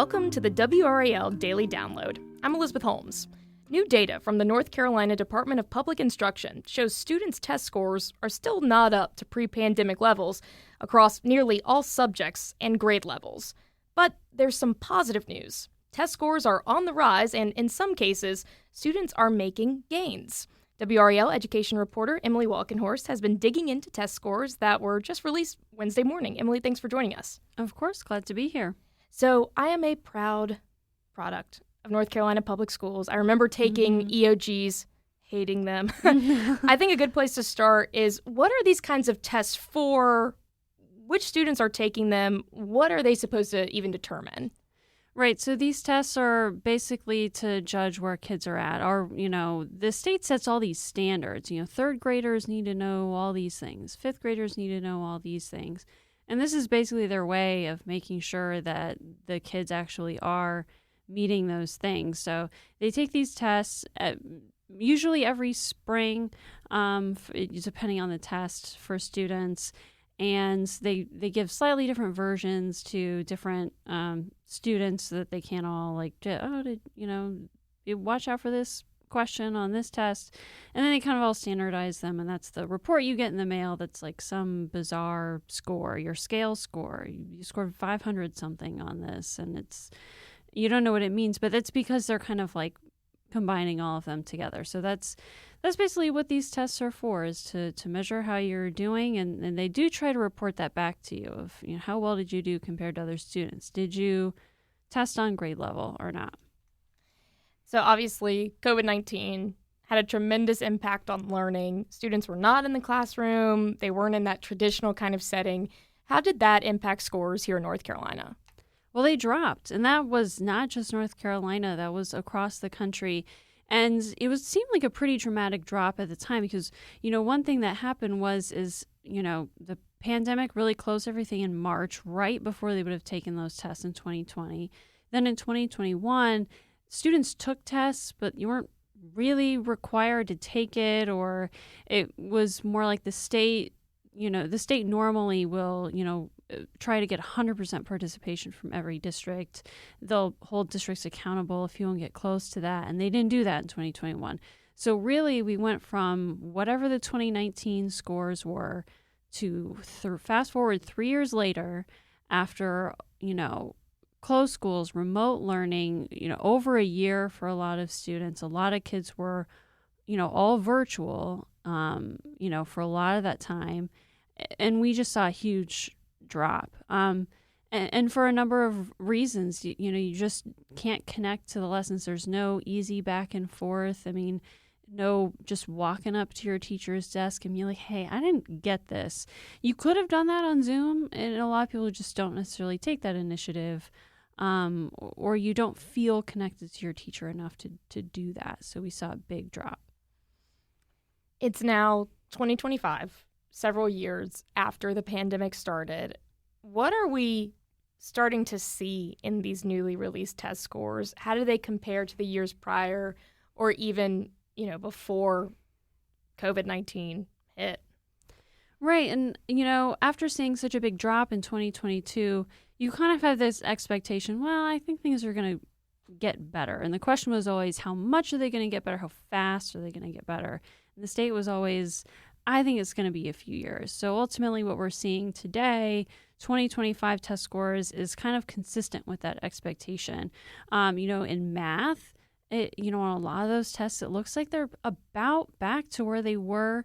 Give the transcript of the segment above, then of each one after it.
Welcome to the WRAL Daily Download. I'm Elizabeth Holmes. New data from the North Carolina Department of Public Instruction shows students' test scores are still not up to pre-pandemic levels across nearly all subjects and grade levels. But there's some positive news. Test scores are on the rise, and in some cases, students are making gains. WRAL education reporter Emily Walkenhorst has been digging into test scores that were just released Wednesday morning. Emily, thanks for joining us. Of course, glad to be here. So I am a proud product of North Carolina public schools. I remember taking EOGs, hating them. I think a good place to start is, what are these kinds of tests for? Which students are taking them? What are they supposed to even determine? Right. So these tests are basically to judge where kids are at. Or, the state sets all these standards. Third graders need to know all these things. Fifth graders need to know all these things. And this is basically their way of making sure that the kids actually are meeting those things. So they take these tests usually every spring, depending on the test for students. And they give slightly different versions to different students so that they can't all watch out for this question on this test. And then they kind of all standardize them, and that's the report you get in the mail that's like some bizarre score, your scale score. You scored 500 something on this, and you don't know what it means, but that's because they're kind of like combining all of them together. So that's basically what these tests are for, is to measure how you're doing, and they do try to report that back to you of how well did you do compared to other students. Did you test on grade level or not? So obviously, COVID-19 had a tremendous impact on learning. Students were not in the classroom. They weren't in that traditional kind of setting. How did that impact scores here in North Carolina? Well, they dropped, and that was not just North Carolina. That was across the country. And it seemed like a pretty dramatic drop at the time because, one thing that happened is the pandemic really closed everything in March, right before they would have taken those tests in 2020. Then in 2021, students took tests, but you weren't really required to take it, or it was more like the state normally will, try to get 100% participation from every district. They'll hold districts accountable if you won't get close to that, and they didn't do that in 2021. So really, we went from whatever the 2019 scores were to fast forward 3 years later, after, closed schools, remote learning, over a year for a lot of students. A lot of kids were, all virtual, for a lot of that time. And we just saw a huge drop. And for a number of reasons, you just can't connect to the lessons. There's no easy back and forth. I mean, no just walking up to your teacher's desk and be like, hey, I didn't get this. You could have done that on Zoom, and a lot of people just don't necessarily take that initiative. Or you don't feel connected to your teacher enough to do that. So we saw a big drop. It's now 2025, several years after the pandemic started. What are we starting to see in these newly released test scores? How do they compare to the years prior, or even, before COVID-19 hit? Right. And, after seeing such a big drop in 2022, you kind of have this expectation, well, I think things are going to get better. And the question was always, how much are they going to get better? How fast are they going to get better? And the state was always, I think it's going to be a few years. So ultimately what we're seeing today, 2025 test scores, is kind of consistent with that expectation. In math, on a lot of those tests, it looks like they're about back to where they were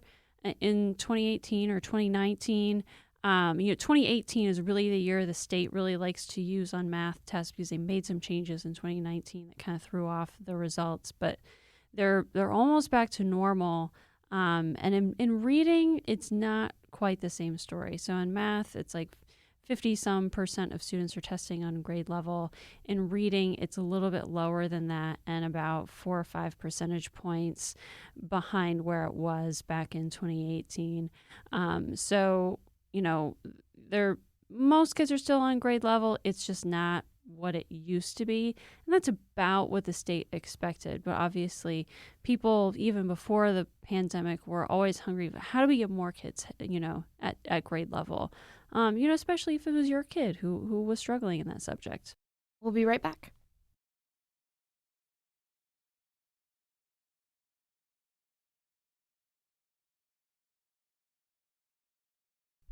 in 2018 or 2019. 2018 is really the year the state really likes to use on math tests because they made some changes in 2019 that kind of threw off the results. But they're almost back to normal. And in reading, it's not quite the same story. So in math, it's like 50% of students are testing on grade level. In reading, it's a little bit lower than that, and about 4 or 5 percentage points behind where it was back in 2018. Most kids are still on grade level. It's just not what it used to be. And that's about what the state expected. But obviously, people, even before the pandemic, were always hungry. How do we get more kids, at grade level? Especially if it was your kid who was struggling in that subject. We'll be right back.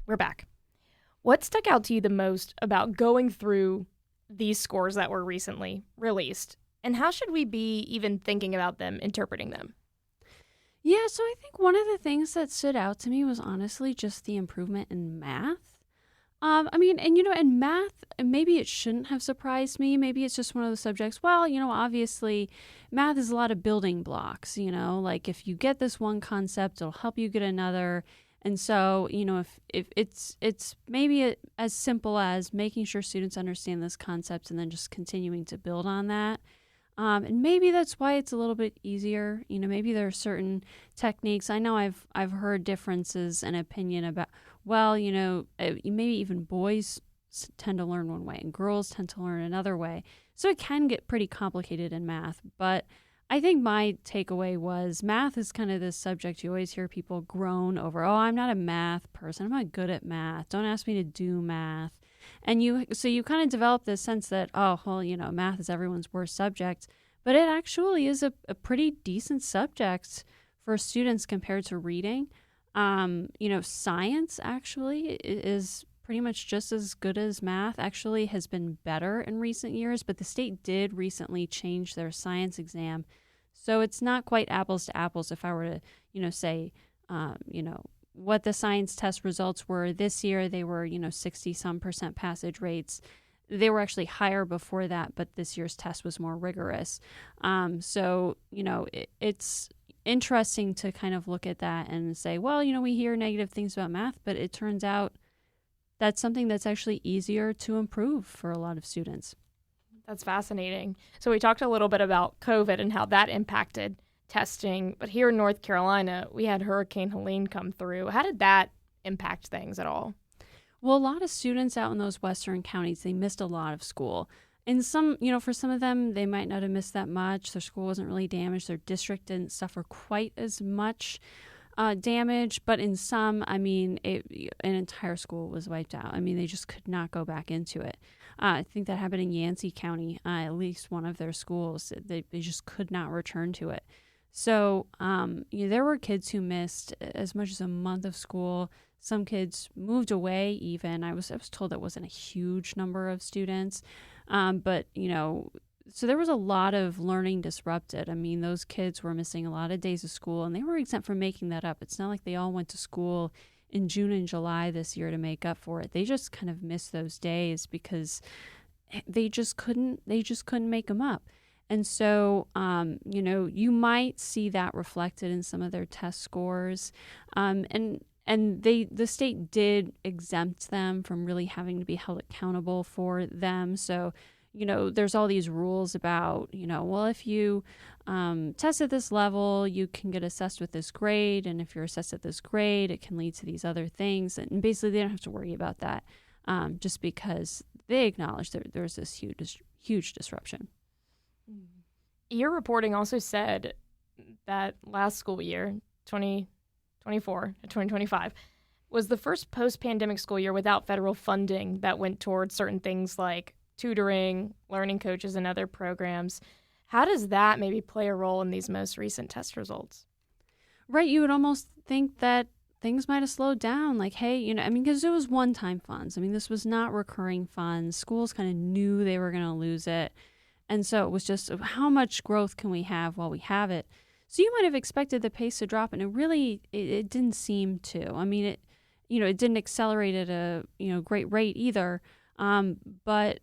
We're back. What stuck out to you the most about going through these scores that were recently released? And how should we be even thinking about them, interpreting them? Yeah, so I think one of the things that stood out to me was honestly just the improvement in math. In math, maybe it shouldn't have surprised me. Maybe it's just one of the subjects. Well, obviously, math is a lot of building blocks. Like if you get this one concept, it'll help you get another. And so, if it's maybe as simple as making sure students understand this concept and then just continuing to build on that. And maybe that's why it's a little bit easier. Maybe there are certain techniques. I know I've heard differences in opinion about, well, maybe even boys tend to learn one way and girls tend to learn another way. So it can get pretty complicated in math. But I think my takeaway was math is kind of this subject you always hear people groan over. Oh, I'm not a math person. I'm not good at math. Don't ask me to do math. And you kind of develop this sense that, oh, well, math is everyone's worst subject. But it actually is a pretty decent subject for students compared to reading. Science actually is pretty much just as good as math, actually has been better in recent years. But the state did recently change their science exam. So it's not quite apples to apples if I were to, say, what the science test results were this year. They were 60-some% passage rates. They were actually higher before that, but this year's test was more rigorous. It's interesting to kind of look at that and say, well, we hear negative things about math, but it turns out that's something that's actually easier to improve for a lot of students. That's fascinating. So we talked a little bit about COVID and how that impacted testing, but here in North Carolina, we had Hurricane Helene come through. How did that impact things at all? Well, a lot of students out in those western counties, they missed a lot of school. And some, for some of them, they might not have missed that much. Their school wasn't really damaged. Their district didn't suffer quite as much damage. But in some, an entire school was wiped out. They just could not go back into it. I think that happened in Yancey County, at least one of their schools. They just could not return to it. So there were kids who missed as much as a month of school. Some kids moved away even. I was told that wasn't a huge number of students. So there was a lot of learning disrupted. Those kids were missing a lot of days of school, and they were exempt from making that up. It's not like they all went to school in June and July this year to make up for it. They just kind of missed those days because they just couldn't make them up. And so, you might see that reflected in some of their test scores. And the state did exempt them from really having to be held accountable for them. So, there's all these rules about, well, if you test at this level, you can get assessed with this grade. And if you're assessed at this grade, it can lead to these other things. And basically, they don't have to worry about that just because they acknowledge that there's this huge disruption. Your reporting also said that last school year, 2024 to 2025, was the first post-pandemic school year without federal funding that went towards certain things like tutoring, learning coaches, and other programs. How does that maybe play a role in these most recent test results? Right. You would almost think that things might have slowed down. Like, hey, because it was one-time funds. This was not recurring funds. Schools kind of knew they were going to lose it. And so it was just how much growth can we have while we have it? So you might have expected the pace to drop, and it didn't seem to. It didn't accelerate at a great rate either. But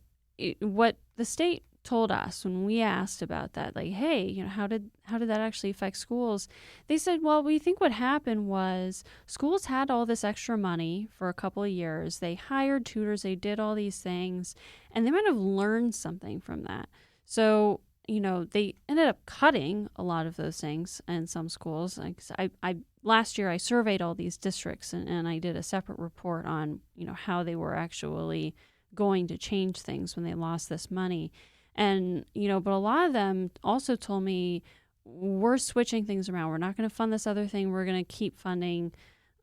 what the state told us when we asked about that, like, hey, how did that actually affect schools? They said, well, we think what happened was schools had all this extra money for a couple of years. They hired tutors. They did all these things, and they might have learned something from that. So, they ended up cutting a lot of those things in some schools. I last year I surveyed all these districts and I did a separate report on, how they were actually going to change things when they lost this money. And, but a lot of them also told me, we're switching things around. We're not going to fund this other thing. We're going to keep funding,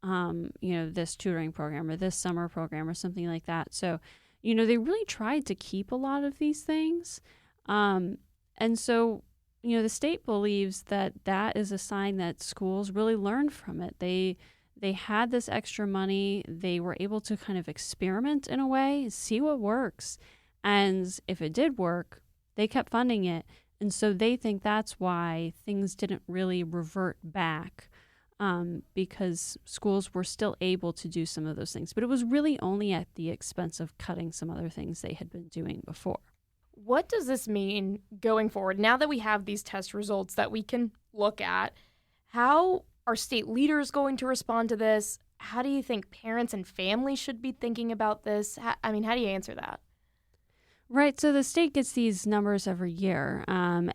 this tutoring program or this summer program or something like that. So, they really tried to keep a lot of these things. And so, the state believes that that is a sign that schools really learned from it. They had this extra money. They were able to kind of experiment in a way, see what works. And if it did work, they kept funding it. And so they think that's why things didn't really revert back, because schools were still able to do some of those things. But it was really only at the expense of cutting some other things they had been doing before. What does this mean going forward? Now that we have these test results that we can look at, how are state leaders going to respond to this? How do you think parents and families should be thinking about this? How do you answer that? Right. So the state gets these numbers every year, and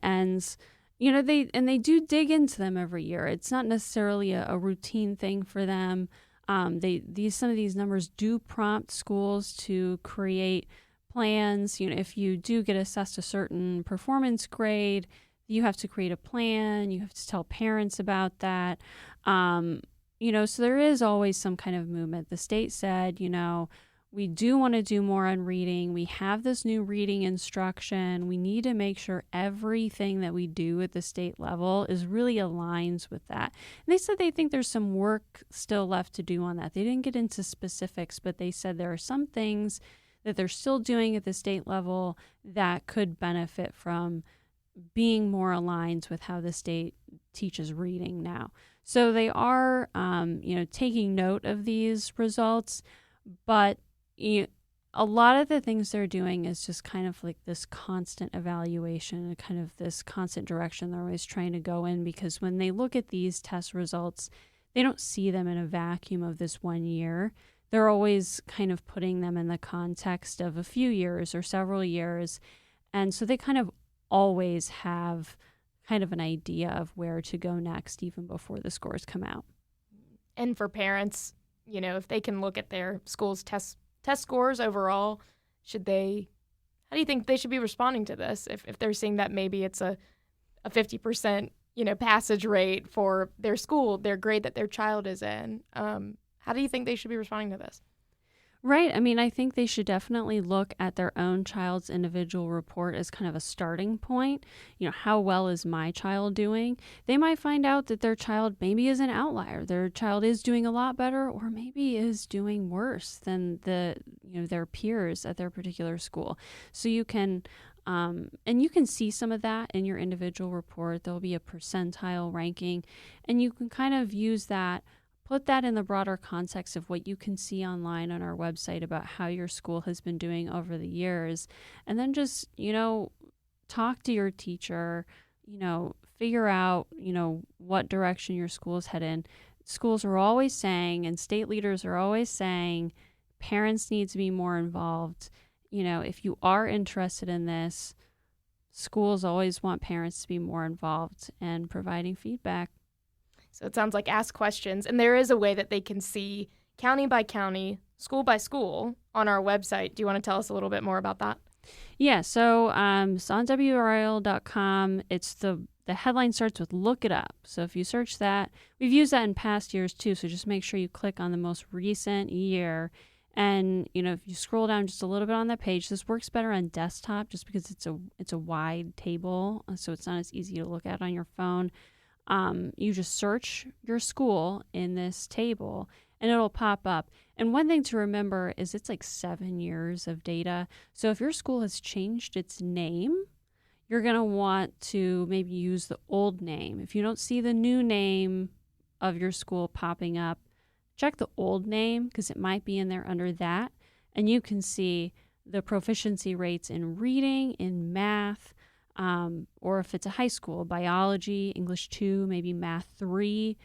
they do dig into them every year. It's not necessarily a routine thing for them. Some of these numbers do prompt schools to create plans. If you do get assessed a certain performance grade, you have to create a plan. You have to tell parents about that. So there is always some kind of movement. The state said, we do want to do more on reading. We have this new reading instruction. We need to make sure everything that we do at the state level is really aligns with that. And they said they think there's some work still left to do on that. They didn't get into specifics, but they said there are some things that they're still doing at the state level that could benefit from being more aligned with how the state teaches reading now. So they are, taking note of these results, but a lot of the things they're doing is just kind of like this constant evaluation and kind of this constant direction they're always trying to go in, because when they look at these test results, they don't see them in a vacuum of this 1 year. They're always kind of putting them in the context of a few years or several years. And so they kind of always have kind of an idea of where to go next, even before the scores come out. And for parents, if they can look at their school's test scores overall, how do you think they should be responding to this? If they're seeing that maybe it's a 50%, passage rate for their school, their grade that their child is in, how do you think they should be responding to this? Right. I think they should definitely look at their own child's individual report as kind of a starting point. How well is my child doing? They might find out that their child maybe is an outlier. Their child is doing a lot better, or maybe is doing worse than their peers at their particular school. So you can see some of that in your individual report. There'll be a percentile ranking, and you can kind of use that. Put that in the broader context of what you can see online on our website about how your school has been doing over the years. And then just, talk to your teacher, figure out, what direction your school is headed. Schools are always saying, and state leaders are always saying, parents need to be more involved. If you are interested in this, schools always want parents to be more involved and providing feedback. So it sounds like ask questions, and there is a way that they can see county by county, school by school on our website. Do you want to tell us a little bit more about that? Yeah, so it's on WRAL.com. It's the headline starts with "Look It Up." So if you search that, we've used that in past years too. So just make sure you click on the most recent year, and if you scroll down just a little bit on that page, this works better on desktop just because it's a wide table, so it's not as easy to look at on your phone. You just search your school in this table and it'll pop up. And one thing to remember is it's like 7 years of data. So if your school has changed its name, you're going to want to maybe use the old name. If you don't see the new name of your school popping up, check the old name because it might be in there under that. And you can see the proficiency rates in reading, in math, or if it's a high school, biology, English 2, maybe math 3,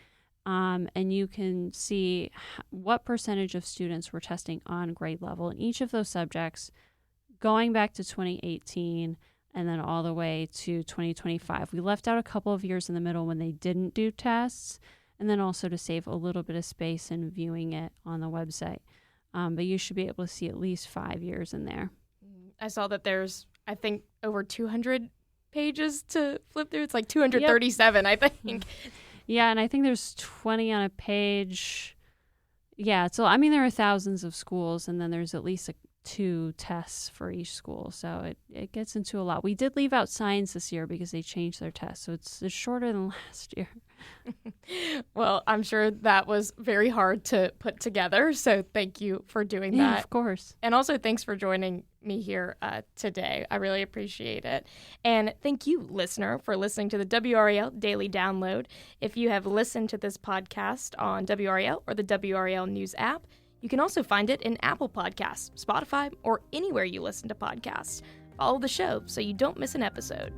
and you can see what percentage of students were testing on grade level in each of those subjects going back to 2018 and then all the way to 2025. We left out a couple of years in the middle when they didn't do tests, and then also to save a little bit of space in viewing it on the website. But you should be able to see at least 5 years in there. I saw that there's, I think, over 200 pages to flip through. It's like 237, yep. I think. Yeah, and I think there's 20 on a page. Yeah, so there are thousands of schools, and then there's at least 2 tests for each school. So it gets into a lot. We did leave out science this year because they changed their tests. So it's shorter than last year. Well, I'm sure that was very hard to put together. So thank you for doing that. Yeah, of course. And also thanks for joining me here today. I really appreciate it. And thank you, listener, for listening to the WRAL Daily Download. If you have listened to this podcast on WRAL or the WRAL News app, you can also find it in Apple Podcasts, Spotify, or anywhere you listen to podcasts. Follow the show so you don't miss an episode.